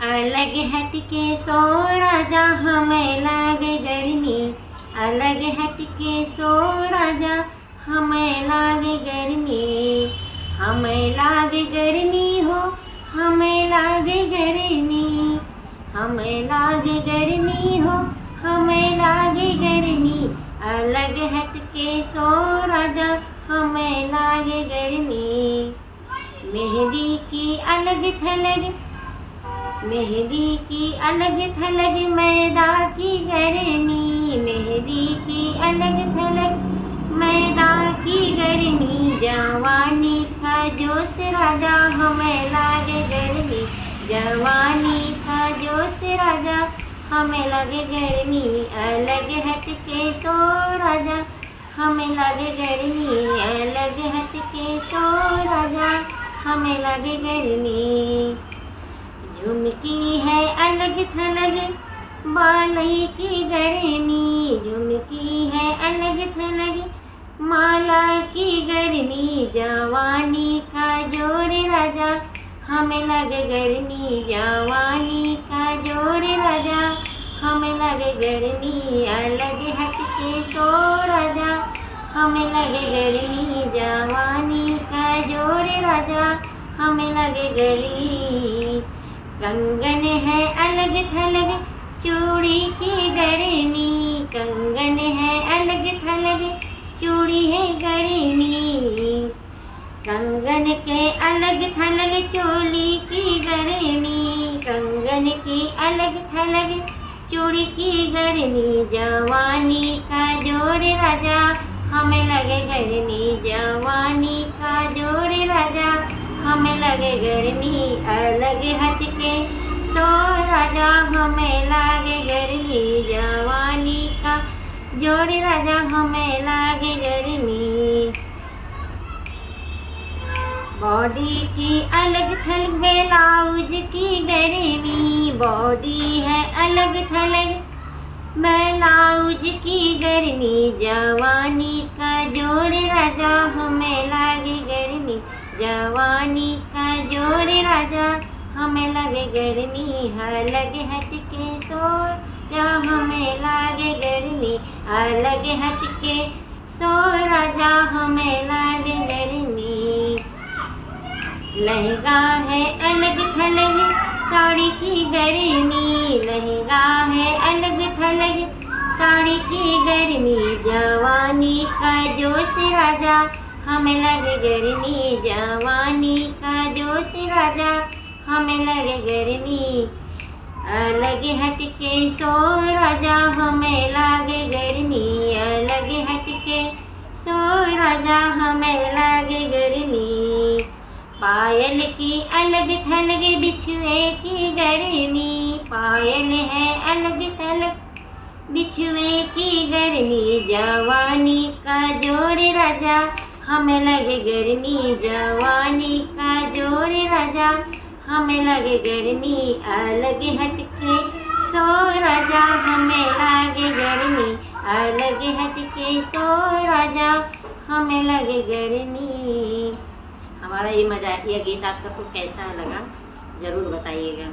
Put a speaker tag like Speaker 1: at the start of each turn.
Speaker 1: अलग हटके सो राजा हमें लागे गर्मी, अलग हटके सो राजा हमें लागे गर्मी, हमें लागे गर्मी हो, हमें लागे गर्मी, हमें लागे गर्मी हो, हमें लागे गर्मी, अलग हटके सो राजा हमें लागे गर्मी। मेहंदी की अलग थलग, मेहंदी की अलग थलग, मैदा की गर्मी, मेहंदी की अलग थलग, मैदा की गर्मी, जवानी का जोश राजा हमें लागे गर्मी, जवानी का जोश राजा हमें लगे गर्मी, अलग हटके सो राजा हमें लगे गर्मी, अलग हटके सो राजा हमें लगे गर्मी। झुमकी है अलग थलग, बालई की गर्मी, झुमकी है अलग थलग, माला की गर्मी, जवानी का जोर राजा हमें लगे गर्मी, जवानी का जोर राजा हमें लगे गर्मी, अलग हटके सो राजा हमें लगे गर्मी, जवानी का जोर राजा हमें लगे गर्मी। कंगन है अलग थलग, चूड़ी की गर्मी, कंगन है अलग थलग, चूड़ी है गर्मी, कंगन के अलग थलग, चोली की गर्मी, कंगन की अलग थलग, चूड़ी की गर्मी, जवानी का जोर राजा हमें लगे गर्मी, जवानी का जोर राजा हमें लगे गर्मी, अलग हटके सो राजा हमें लागे गर्मी, जवानी का जोर राजा हमें लागे गर्मी। बॉडी की अलग थलग, ब्लाउज की गर्मी, बॉडी है अलग थलग, ब्लाउज की गर्मी, जवानी का जोर राजा हमें लागे गर्मी, जवानी का जोर राजा हमें लगे गर्मी, अलग हटके सो राजा हमें लागे गर्मी, अलग हटके सो राजा हमें लागे गर्मी। लहंगा है अलग थलग, साड़ी की गर्मी, लहंगा है अलग थलग, साड़ी की गर्मी, जवानी का जोश राजा हमें लगे गर्मी, जवानी का जोश राजा हमें लगे गर्मी, अलग हटके सो राजा हमें लागे गर्मी, अलग हटके सो राजा हमें लागे गर्मी। पायल की अलग थलग, बिछुए की गर्मी, पायल है अलग थलग, बिछुए की गर्मी, जवानी का जोर राजा हमें लगे गर्मी, जवानी का जोर राजा हमें लगे गर्मी, अलग हटके सो राजा हमें लागे गर्मी, अलग हटके सो राजा हमें लगे गर्मी। हमारा ये गीत आप सबको कैसा लगा ज़रूर बताइएगा।